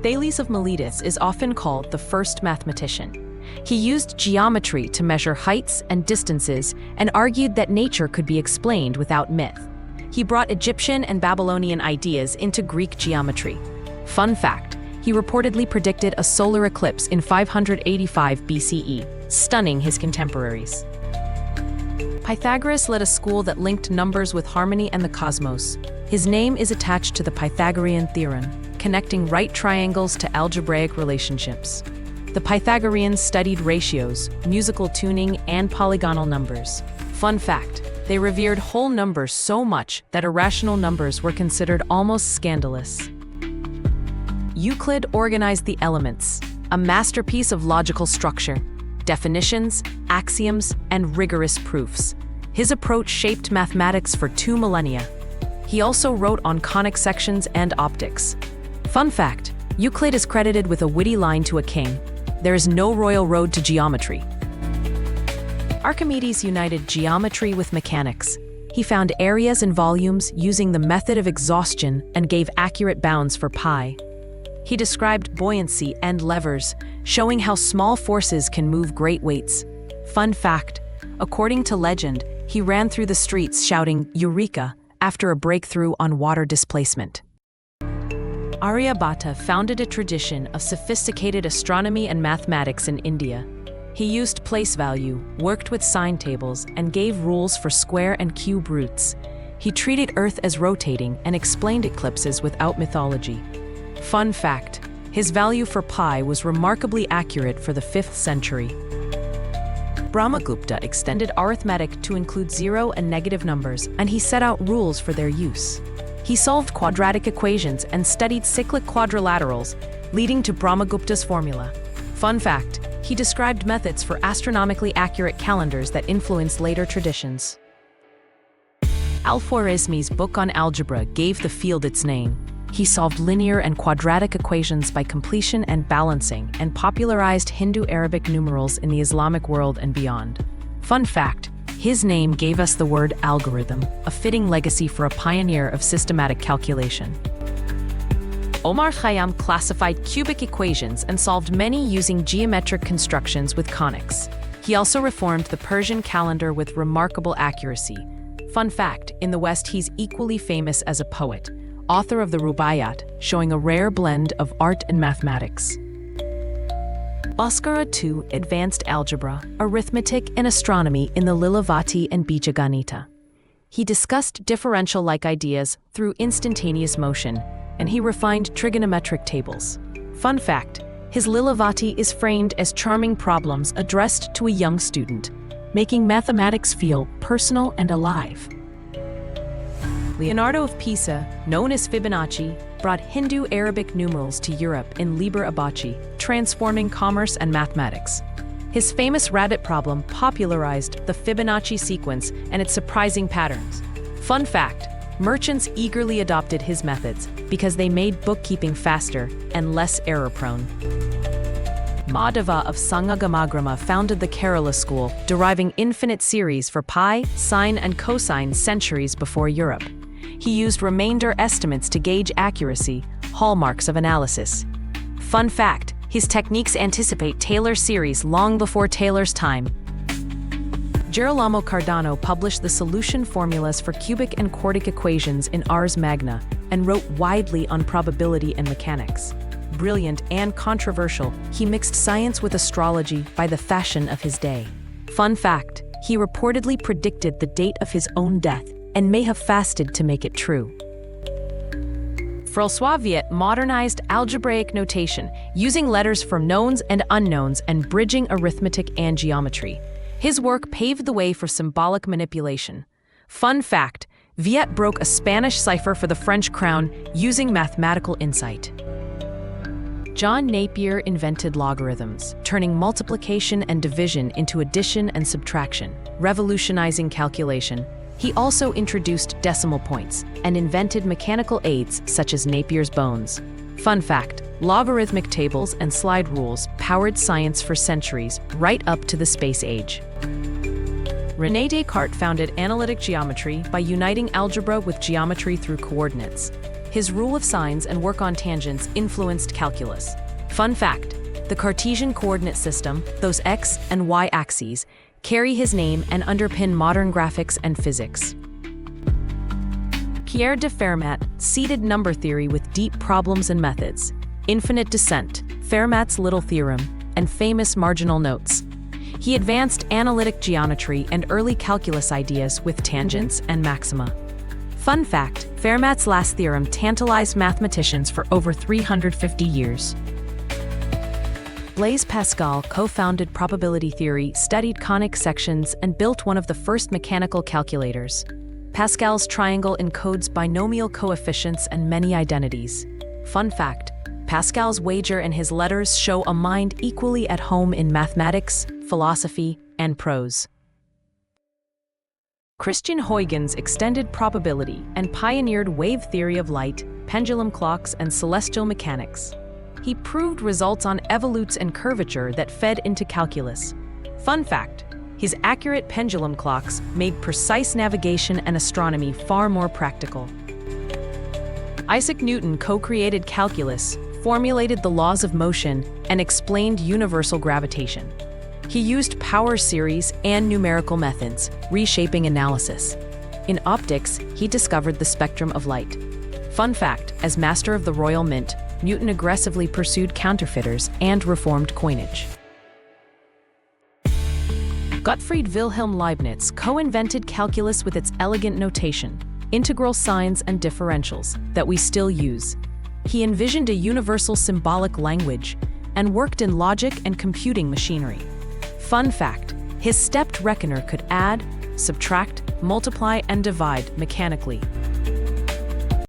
Thales of Miletus is often called the first mathematician. He used geometry to measure heights and distances and argued that nature could be explained without myth. He brought Egyptian and Babylonian ideas into Greek geometry. Fun fact, he reportedly predicted a solar eclipse in 585 BCE, stunning his contemporaries. Pythagoras led a school that linked numbers with harmony and the cosmos. His name is attached to the Pythagorean theorem, connecting right triangles to algebraic relationships. The Pythagoreans studied ratios, musical tuning, and polygonal numbers. Fun fact, they revered whole numbers so much that irrational numbers were considered almost scandalous. Euclid organized the elements, a masterpiece of logical structure, definitions, axioms, and rigorous proofs. His approach shaped mathematics for 2 millennia. He also wrote on conic sections and optics. Fun fact, Euclid is credited with a witty line to a king: "There is no royal road to geometry." Archimedes united geometry with mechanics. He found areas and volumes using the method of exhaustion and gave accurate bounds for pi. He described buoyancy and levers, showing how small forces can move great weights. Fun fact, according to legend, he ran through the streets shouting "Eureka" after a breakthrough on water displacement. Aryabhata founded a tradition of sophisticated astronomy and mathematics in India. He used place value, worked with sine tables, and gave rules for square and cube roots. He treated Earth as rotating and explained eclipses without mythology. Fun fact, his value for pi was remarkably accurate for the 5th century. Brahmagupta extended arithmetic to include 0 and negative numbers, and he set out rules for their use. He solved quadratic equations and studied cyclic quadrilaterals, leading to Brahmagupta's formula. Fun fact, he described methods for astronomically accurate calendars that influenced later traditions. Al-Khwarizmi's book on algebra gave the field its name. He solved linear and quadratic equations by completion and balancing, and popularized Hindu-Arabic numerals in the Islamic world and beyond. Fun fact, his name gave us the word algorithm, a fitting legacy for a pioneer of systematic calculation. Omar Khayyam classified cubic equations and solved many using geometric constructions with conics. He also reformed the Persian calendar with remarkable accuracy. Fun fact, in the West he's equally famous as a poet, author of the Rubaiyat, showing a rare blend of art and mathematics. Bhaskara II advanced algebra, arithmetic, and astronomy in the Lilavati and Bijaganita. He discussed differential-like ideas through instantaneous motion, and he refined trigonometric tables. Fun fact, his Lilavati is framed as charming problems addressed to a young student, making mathematics feel personal and alive. Leonardo of Pisa, known as Fibonacci, brought Hindu-Arabic numerals to Europe in Liber Abaci, transforming commerce and mathematics. His famous rabbit problem popularized the Fibonacci sequence and its surprising patterns. Fun fact, merchants eagerly adopted his methods because they made bookkeeping faster and less error-prone. Madhava of Sangagamagrama founded the Kerala school, deriving infinite series for pi, sine, and cosine centuries before Europe. He used remainder estimates to gauge accuracy, hallmarks of analysis. Fun fact, his techniques anticipate Taylor's series long before Taylor's time. Girolamo Cardano published the solution formulas for cubic and quartic equations in Ars Magna and wrote widely on probability and mechanics. Brilliant and controversial, he mixed science with astrology by the fashion of his day. Fun fact, he reportedly predicted the date of his own death and may have fasted to make it true. François Viet modernized algebraic notation, using letters for knowns and unknowns and bridging arithmetic and geometry. His work paved the way for symbolic manipulation. Fun fact, Viet broke a Spanish cipher for the French crown using mathematical insight. John Napier invented logarithms, turning multiplication and division into addition and subtraction, revolutionizing calculation. He also introduced decimal points and invented mechanical aids such as Napier's bones. Fun fact, logarithmic tables and slide rules powered science for centuries, right up to the space age. René Descartes founded analytic geometry by uniting algebra with geometry through coordinates. His rule of signs and work on tangents influenced calculus. Fun fact: the Cartesian coordinate system, those x and y axes, carry his name and underpin modern graphics and physics. Pierre de Fermat seeded number theory with deep problems and methods, infinite descent, Fermat's little theorem, and famous marginal notes. He advanced analytic geometry and early calculus ideas with tangents and maxima. Fun fact: Fermat's last theorem tantalized mathematicians for over 350 years. Blaise Pascal co-founded probability theory, studied conic sections, and built one of the first mechanical calculators. Pascal's triangle encodes binomial coefficients and many identities. Fun fact: Pascal's wager and his letters show a mind equally at home in mathematics, philosophy, and prose. Christian Huygens extended probability and pioneered wave theory of light, pendulum clocks, and celestial mechanics. He proved results on evolutes and curvature that fed into calculus. Fun fact: his accurate pendulum clocks made precise navigation and astronomy far more practical. Isaac Newton co-created calculus, formulated the laws of motion, and explained universal gravitation. He used power series and numerical methods, reshaping analysis. In optics, he discovered the spectrum of light. Fun fact: as master of the Royal Mint, Newton aggressively pursued counterfeiters and reformed coinage. Gottfried Wilhelm Leibniz co-invented calculus with its elegant notation, integral signs and differentials, that we still use. He envisioned a universal symbolic language and worked in logic and computing machinery. Fun fact: his stepped reckoner could add, subtract, multiply, and divide mechanically.